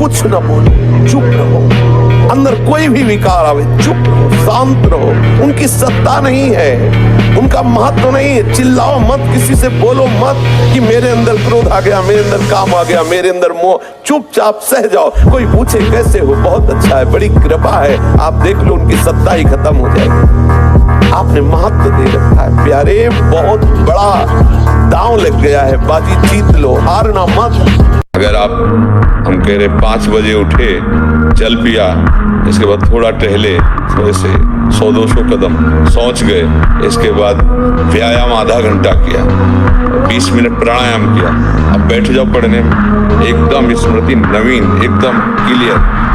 कुछ न बोलो, चुप रहो। अंदर कोई भी विकार आवे, चुप रहो, शांत रहो। उनकी सत्ता नहीं है, उनका महत्व नहीं है। चिल्लाओ मत, किसी से बोलो मत कि मेरे अंदर क्रोध आ गया, मेरे अंदर काम आ गया, मेरे अंदर मोह। चुपचाप सह जाओ। कोई पूछे कैसे हो, बहुत अच्छा है, बड़ी कृपा है, आप देख लो, उनकी सत्ता ही खत्म हो जाएगी। आपने महत्व दे रखा है प्यारे, बहुत बड़ा दांव लग गया है, बाजी जीत लो, हारना मत। अगर आप, हम कह रहे 5 बजे उठे, चल पिया, इसके बाद थोड़ा टहले, थोड़े से 100-200 कदम सोच गए, इसके बाद व्यायाम आधा घंटा किया, 20 मिनट प्राणायाम किया, अब बैठ जाओ पढ़ने में, एकदम स्मृति नवीन, एकदम क्लियर।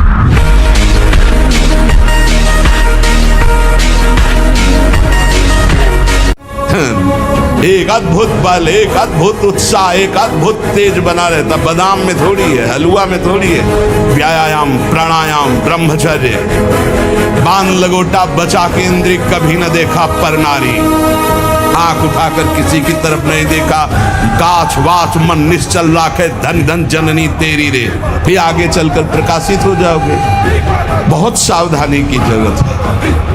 एक अद्भुत बल, एक अद्भुत उत्साह, एक अद्भुत तेज बना रहता। बादाम में थोड़ी है, हलवा में थोड़ी है। व्यायाम, प्राणायाम, ब्रह्मचर्य, बांध लगोटा बचा के इंद्रिय कभी न देखा पर नारी। आंख उठाकर किसी की तरफ नहीं देखा, गाछ वाच मन निश्चल राखे, धन धन जननी तेरी रे। फिर आगे चलकर प्रकाशित हो जाओगे। बहुत सावधानी की जरूरत है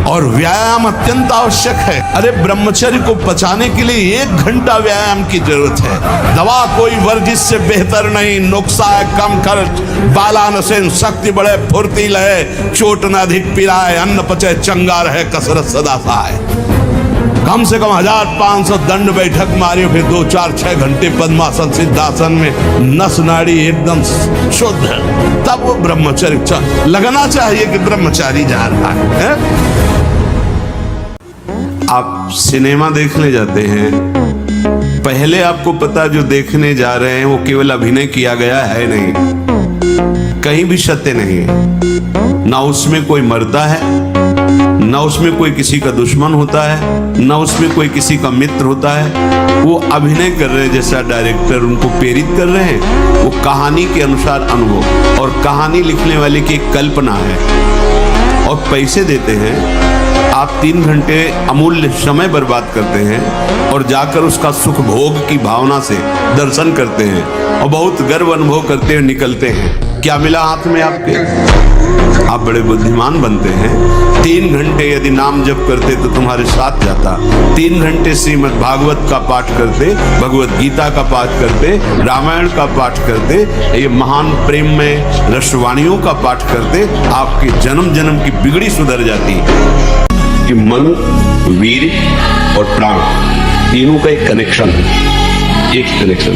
और व्यायाम अत्यंत आवश्यक है। अरे ब्रह्मचर्य को बचाने के लिए 1 घंटा व्यायाम की जरूरत है। दवा कोई वर्जिश से बेहतर नहीं, नुस्खा है कम खर्च, बालानसेन शक्ति बढ़े, फुर्ती लहे, चोट न अधिक पिराए, अन्न पचे चंगा रहे, कसरत सदा सहाय। कम से कम 1500 दंड बैठक मारियो, फिर 2, 4, 6 घंटे पद्मासन सिद्धासन में नस नाड़ी एकदम शुद्ध, तब वो ब्रह्मचर्य लगना चाहिए कि ब्रह्मचारी जा रहा है। आप सिनेमा देखने जाते हैं, पहले आपको पता जो देखने जा रहे हैं वो केवल अभिनय किया गया है नहीं, कहीं भी सत्य नहीं है। ना उसमें कोई मरता है, ना उसमें कोई किसी का दुश्मन होता है, ना उसमें कोई किसी का मित्र होता है। वो अभिनय कर रहे हैं, जैसा डायरेक्टर उनको प्रेरित कर रहे हैं, वो कहानी के अनुसार अनुभव, और कहानी लिखने वाले की एक कल्पना है, और पैसे देते हैं। आप 3 घंटे अमूल्य समय बर्बाद करते हैं और जाकर उसका सुख भोग की भावना से दर्शन करते हैं और बहुत गर्व अनुभव करते हुए निकलते हैं। क्या मिला हाथ में आपके? आप बड़े बुद्धिमान बनते हैं। 3 घंटे यदि नाम जप करते तो तुम्हारे साथ जाता। 3 घंटे श्रीमद् भागवत का पाठ करते, भगवत गीता का पाठ करते, रामायण का पाठ करते, ये महान प्रेम में रसवाणियों का पाठ करते, आपके जन्म जन्म की बिगड़ी सुधर जाती। कि मन, वीर और प्राण तीनों का एक कनेक्शन है, एक कनेक्शन।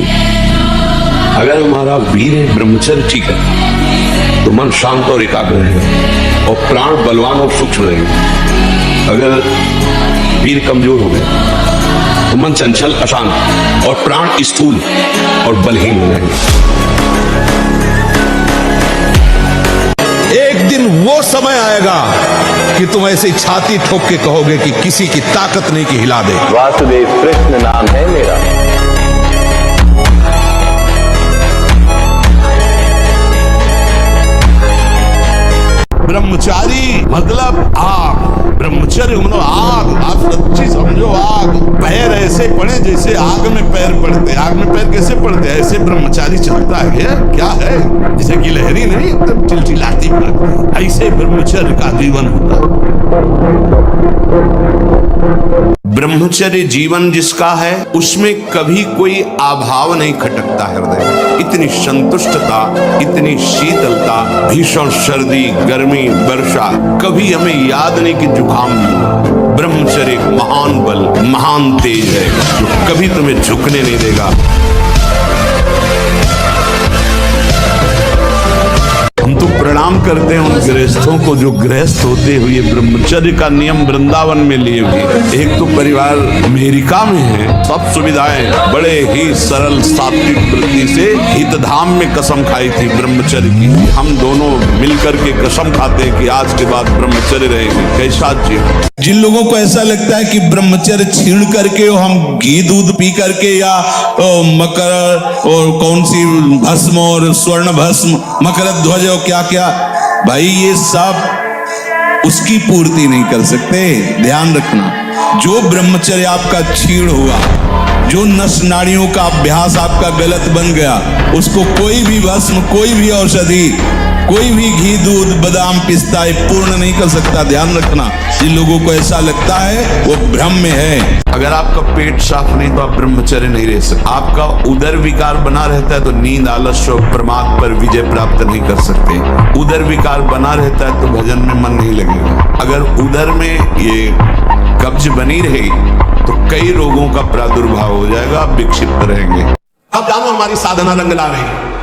अगर हमारा वीर है, ब्रह्मचर्य ठीक है, तो मन शांत और एकाग्र रहेगा और प्राण बलवान और सूक्ष्म रहेगा। अगर वीर कमजोर हो गया तो मन चंचल अशांत और प्राण स्थूल और बलहीन हो जाएंगे। एक दिन वो समय आएगा कि तुम ऐसे छाती ठोक के कहोगे कि किसी की ताकत नहीं कि हिला दे। वासुदेव कृष्ण नाम है मेरा। ब्रह्मचारी मतलब आग, ब्रह्मचर्य मतलब आग। आप सच्ची समझो, आग। पैर ऐसे पड़े जैसे आग में पैर पड़ते। आग में पैर कैसे पड़ते हैं? ऐसे ब्रह्मचारी चलता है। क्या है? जैसे कि लहरी नहीं, एकदम चिलचिलाती पड़ती, ऐसे ब्रह्मचर्य का जीवन होता है। ब्रह्मचर्य जीवन जिसका है उसमें कभी कोई अभाव नहीं खटकता हृदय। इतनी संतुष्टता, इतनी शीतलता, भीषण सर्दी, गर्मी, वर्षा कभी हमें याद नहीं कि जुकाम भी हो। ब्रह्मचर्य एक महान बल, महान तेज है जो कभी तुम्हें झुकने नहीं देगा। हम तो प्रणाम करते हैं उन गृहस्थों को जो गृहस्थ होते हुए ब्रह्मचर्य का नियम वृंदावन में लिए हुए। एक तो परिवार अमेरिका में है, सब सुविधाएं, बड़े ही सरल सात्विक वृत्ति से हितधाम में कसम खाई थी ब्रह्मचर्य की। हम दोनों मिलकर के कसम खाते हैं कि आज के बाद ब्रह्मचर्य रहेंगे। कैसा जीवन। जिन लोगों को ऐसा लगता है कि ब्रह्मचर्य छीण करके हम घी दूध पी करके या मकर और कौन सी भस्म और स्वर्ण भस्म, मकर ध्वज और क्या क्या, भाई ये सब उसकी पूर्ति नहीं कर सकते। ध्यान रखना, जो ब्रह्मचर्य आपका छीण हुआ जो नस नाड़ियों का अभ्यास आपका गलत बन गया, उसको कोई भी भस्म, कोई भी औषधि, कोई भी घी, दूध, बादाम, पिस्ता पूर्ण नहीं कर सकता। ध्यान रखना, जिन लोगों को ऐसा लगता है वो भ्रम में है। अगर आपका पेट साफ नहीं तो आप ब्रह्मचर्य नहीं रह सकते। आपका उदर विकार बना रहता है तो नींद, आलस्य और प्रमाद पर विजय प्राप्त नहीं कर सकते। उदर विकार बना रहता है तो भजन में मन नहीं लगेगा। अगर उदर में ये कब्ज बनी रही तो कई रोगों का प्रादुर्भाव हो जाएगा, आप विक्षिप्त रहेंगे। अब जानो हमारी साधना रंग ला रही है।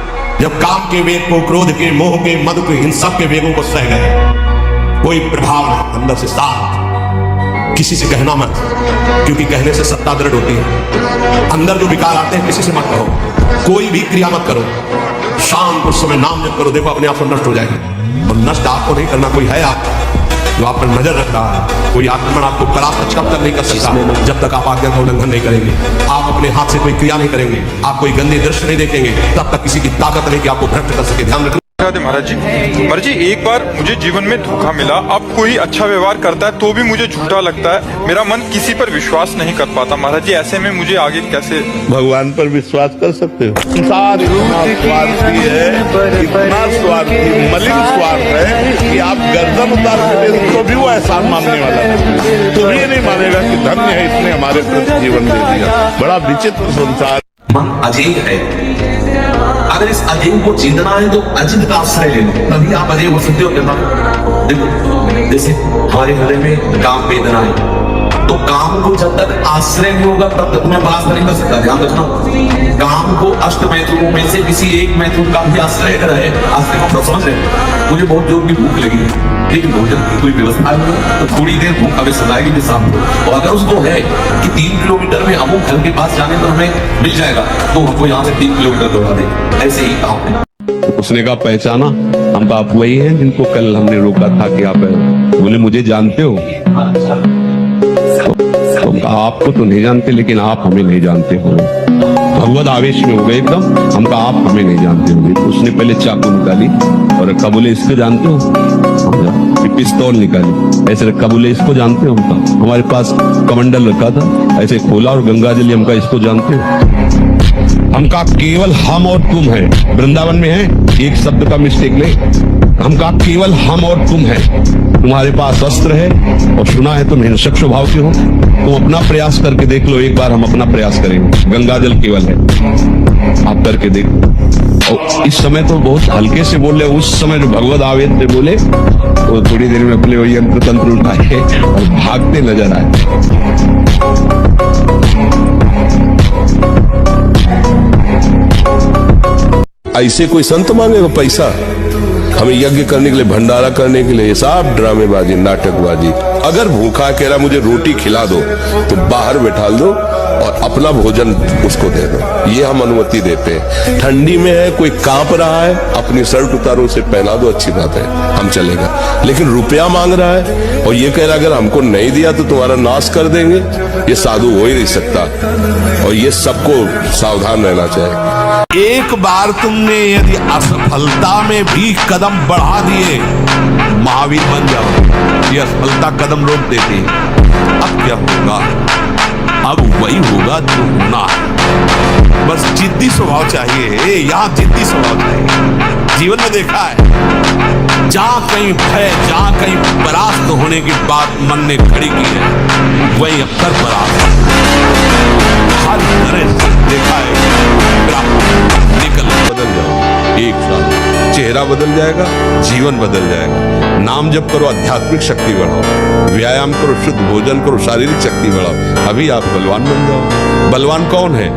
जब काम के वेग को, क्रोध के, मोह के, मद के, इन सब के वेगों को सह गए, कोई प्रभाव नहीं, अंदर से साफ। किसी से कहना मत, क्योंकि कहने से सत्ता दृढ़ होती है। अंदर जो विकार आते हैं किसी से मत कहो, कोई भी क्रिया मत करो, शांत उस समय नाम जप करो, देखो अपने आप से नष्ट हो जाएगी। और नष्ट आपको नहीं करना, कोई है आप जो आप पर नजर रख रहा है। कोई आक्रमण आपको परास्त कब तक नहीं कर सकता, जब तक आप आज्ञा का उल्लंघन नहीं करेंगे। आप अपने हाथ से कोई क्रिया नहीं करेंगे, आप कोई गंदे दृश्य नहीं देखेंगे, तब तक किसी की ताकत नहीं कि आपको भ्रष्ट कर सके। ध्यान रखना। महाराज जी, एक बार मुझे जीवन में धोखा मिला। अब कोई अच्छा व्यवहार करता है तो भी मुझे झूठा लगता है। मेरा मन किसी पर विश्वास नहीं कर पाता। महाराज जी, ऐसे में मुझे आगे कैसे भगवान पर विश्वास कर सकते हो? संसार इतना स्वार्थी है, इतना स्वार्थी, मलिन स्वार्थ है कि आप गर्दन उतार के दे तो भी वो एहसान मानने वाला है। तो ये नहीं मानेगा कि धन्य है इसने हमारे प्रति जीवन दे दिया। बड़ा विचित्र संसार। मन अजेय है। अगर इस अजेय को जीतना है तो अजित का आश्रय ले लो, तभी आप अजेय हो सकते हो। देखो, जैसे हमारे हृदय में काम वेदना है, तो काम को जब तक आश्रय नहीं होगा तब तक तुम्हें परास्त नहीं कर सकता। ध्यान रखना, काम को अष्ट मैथुनों में से किसी एक मैथुन का भी आश्रय कर रहे हैं। आश्रय को समझ रहे हैं। मुझे बहुत जोर की भूख लगी है, लेकिन भोजन की कोई व्यवस्था नहीं है, तो थोड़ी देर भूख हमें सताएगी भी शाम को। और अगर उसको है कि 3 किलोमीटर में अमुक घर के पास जाने पर हमें मिल जाएगा, तो हमको यहाँ से 3 किलोमीटर दौड़ा दे। ऐसे ही काम है। उसने कहा पहचाना, हम आप वही हैं जिनको कल हमने रोका था कि आप बोले मुझे जानते हो? तो आपको तो नहीं जानते, लेकिन आप हमें नहीं जानते हो। भगवत आवेश में हो गए एकदम। हम कहा आप हमें नहीं जानते होंगे। तो उसने पहले चाकू निकाली और रखा, बोले इसको जानते हो? पिस्तौल निकाली, ऐसे रखा, बोले इसको जानते हो? हमका हमारे पास कमंडल रखा था, ऐसे खोला और गंगा जल, हमका इसको जानते हो? हम कहा केवल हम और तुम है, वृंदावन में है, एक शब्द का मिस्टेक नहीं। हम कहा केवल हम और तुम है, तुम्हारे पास अस्त्र है और सुना है तुम हिंसक स्वभाव के हो, तुम अपना प्रयास करके देख लो। एक बार हम अपना प्रयास करेंगे, गंगा जल केवल है, आप करके देखो। और इस समय तो बहुत हल्के से बोले, उस समय जो भगवत आवेश से बोले वो थोड़ी देर में अपने वो यंत्र तंत्र उठाए और भागते नजर आए। ऐसे कोई संत मांगेगा पैसा हमें यज्ञ करने के लिए, भंडारा करने के लिए? ये सब ड्रामेबाजी, नाटकबाजी। अगर भूखा कह रहा मुझे रोटी खिला दो तो बाहर बैठा दो और अपना भोजन उसको दे दो, ये हम अनुमति देते हैं। ठंडी में है, कोई कांप रहा है, अपनी शर्ट उतारो उसे पहना दो, अच्छी बात है, हम चलेगा। लेकिन रुपया मांग रहा है और ये कह रहा अगर हमको नहीं दिया तो तुम्हारा नाश कर देंगे, ये साधु हो ही नहीं सकता। और ये सबको सावधान रहना चाहिए। एक बार तुमने यदि असफलता में भी कदम बढ़ा दिए, महावीर बन जाओ। ये असफलता कदम रोक देती है। अब क्या होगा? अब वही होगा जो होना है। बस जिद्दी स्वभाव चाहिए, यहाँ जिद्दी स्वभाव चाहिए। जीवन में देखा है, जहां कहीं भय, जहां कहीं परास्त होने की बात मन ने खड़ी की है, वही अक्सर परास्त हर तरह से देखा है। निकल बदल जाओ, एक साल चेहरा बदल जाएगा, जीवन बदल जाएगा। नाम जप करो, आध्यात्मिक शक्ति बढ़ाओ, व्यायाम करो, शुद्ध भोजन करो, शारीरिक शक्ति बढ़ाओ, अभी आप बलवान बन जाओ। बलवान कौन है?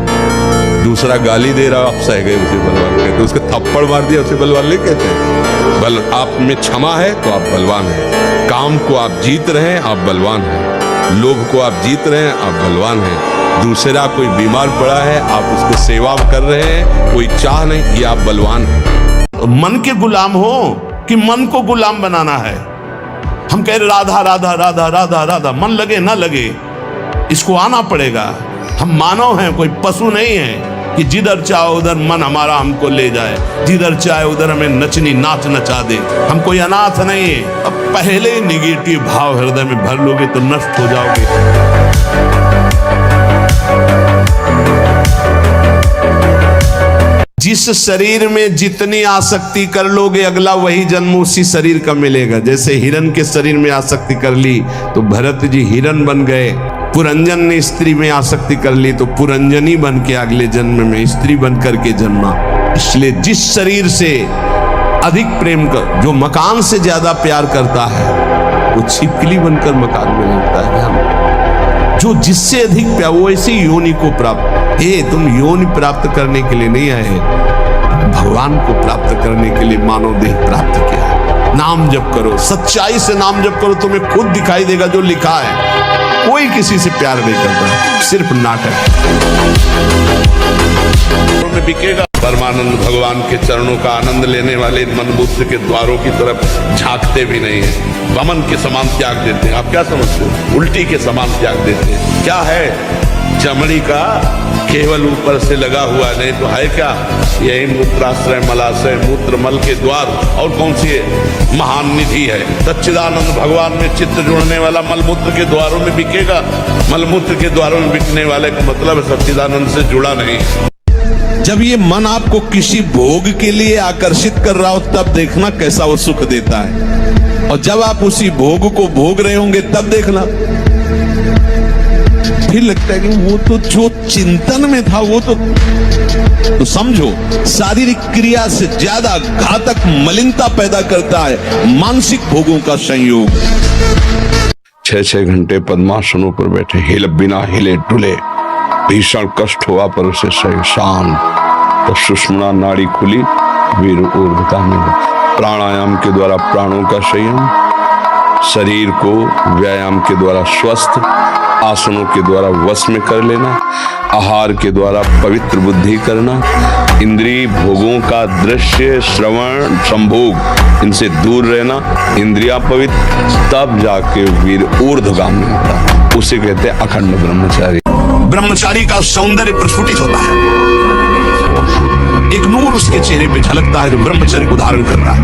दूसरा गाली दे रहा, आप सह गए उसे बलवान कहते, उसके थप्पड़ मार दिया उसे बलवान नहीं कहते। बल आप में क्षमा है तो आप बलवान हैं। काम को आप जीत रहे हैं, आप बलवान हैं। लोभ को आप जीत रहे हैं, आप बलवान हैं। दूसरा कोई बीमार पड़ा है, आप उसको सेवा कर रहे हैं, कोई चाह नहीं, ये आप बलवान हैं। मन के गुलाम हो कि मन को गुलाम बनाना है? हम कह रहे राधा राधा राधा राधा राधा, मन लगे ना लगे इसको आना पड़ेगा। हम मानव हैं, कोई पशु नहीं है कि जिधर चाहे उधर मन हमारा हमको ले जाए, जिधर चाहे उधर हमें नचनी नाच नचा दे। हम कोई अनाथ नहीं है। अब पहले निगेटिव भाव हृदय में भर लोगे तो नष्ट हो जाओगे। जिस शरीर में जितनी आसक्ति कर लोगे अगला वही जन्म उसी शरीर का मिलेगा। जैसे हिरण के शरीर में आसक्ति कर ली तो भरत जी हिरण बन गए, पुरंजन ने स्त्री में आसक्ति कर ली तो पुरंजनी बन के अगले जन्म में स्त्री बन करके जन्मा। इसलिए जिस शरीर से अधिक प्रेम कर, जो मकान से ज्यादा प्यार करता है वो छिपकली बनकर मकान में रहता है। जो जिससे अधिक प्यार वो ऐसी योनि को प्राप्त, तुम योनि प्राप्त करने के लिए नहीं आए, भगवान को प्राप्त करने के लिए मानव देह प्राप्त किया है। नाम जप करो, सच्चाई से नाम जप करो, तुम्हें खुद दिखाई देगा जो लिखा है। कोई किसी से प्यार नहीं करता, सिर्फ नाटक में बिकेगा। परमानंद भगवान के चरणों का आनंद लेने वाले मनबुद्ध के द्वारों की तरफ झांकते भी नहीं है, वमन के समान त्याग देते हैं। आप क्या समझते हो? उल्टी के समान त्याग देते हैं। क्या है? चमड़ी का केवल ऊपर से लगा हुआ, नहीं तो है क्या? यही मूत्राश्रय मलाशय मूत्र मल के द्वार, और कौन सी महान निधि है? सच्चिदानंद भगवान में चित्त जुड़ने वाला मलमूत्र के द्वारों में बिकेगा। मलमूत्र के द्वारों में बिकने वाले का मतलब सच्चिदानंद से जुड़ा नहीं। जब ये मन आपको किसी भोग के लिए आकर्षित कर रहा हो तब देखना कैसा वो सुख देता है, और जब आप उसी भोग को भोग रहे होंगे तब देखना फिर लगता है कि वो तो जो चिंतन में था वो तो समझो शारीरिक क्रिया से ज्यादा घातक मलिनता पैदा करता है मानसिक भोगों का संयोग। 6-6 घंटे पद्मासनों पर बैठे, बिना हिले डुले, भीषण कष्ट हुआ पर उसे सही शांत, तो सुषुम्ना नाड़ी खुली, वीर ऊर्ध्वगामी। प्राणायाम के द्वारा प्राणों का संयम, शरीर को व्यायाम के द्वारा स्वस्थ, आसनों के द्वारा वश में कर लेना, आहार के द्वारा पवित्र बुद्धि करना, इंद्रिय भोगों का दृश्य श्रवण संभोग इनसे दूर रहना, इंद्रिया पवित्र, तब जाके वीर ऊर्ध्वगामी होता है। उसे कहते हैं अखंड ब्रह्मचारी। ब्रह्मचारी का सौंदर्य प्रस्फुटित होता है, एक नूर उसके चेहरे पे झलकता है जो ब्रह्मचर्य को धारण कर रहा है।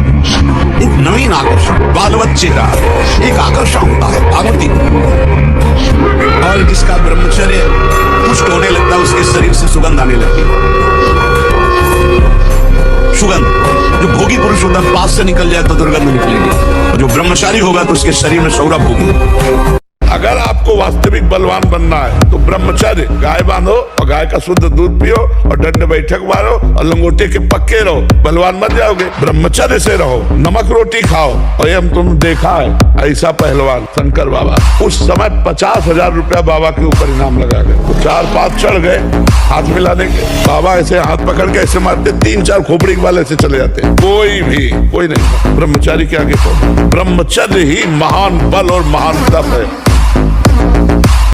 एक नवीन आकर्षण, बालवत चेहरा, एक आकर्षण होता है पार्वती। और जिसका ब्रह्मचर्य पुष्ट होने लगता है उसके शरीर से सुगंध आने लगती है। सुगंध, जो भोगी पुरुष होता है पास से निकल जाए तो दुर्गंध निकलेगी, और जो ब्रह्मचारी होगा तो उसके शरीर में सौरभ होगी। अगर आपको वास्तविक बलवान बनना है तो ब्रह्मचर्य, गाय बांधो और गाय का शुद्ध दूध पियो और दंड बैठक मारो और लंगोटे के पक्के रहो, बलवान बन जाओगे। ब्रह्मचर्य से रहो, नमक रोटी खाओ। और ये हम तुम देखा है ऐसा पहलवान शंकर बाबा, उस समय 50,000 रुपया बाबा के ऊपर इनाम लगा गए, तो 4-5 चढ़ गए हाथ मिलाने के, बाबा ऐसे हाथ पकड़ के ऐसे मारते, 3-4 खोपड़ी वाले से चले जाते। कोई नहीं ब्रह्मचारी के आगे पहुंचे। ब्रह्मचर्य ही महान बल और महान तप है।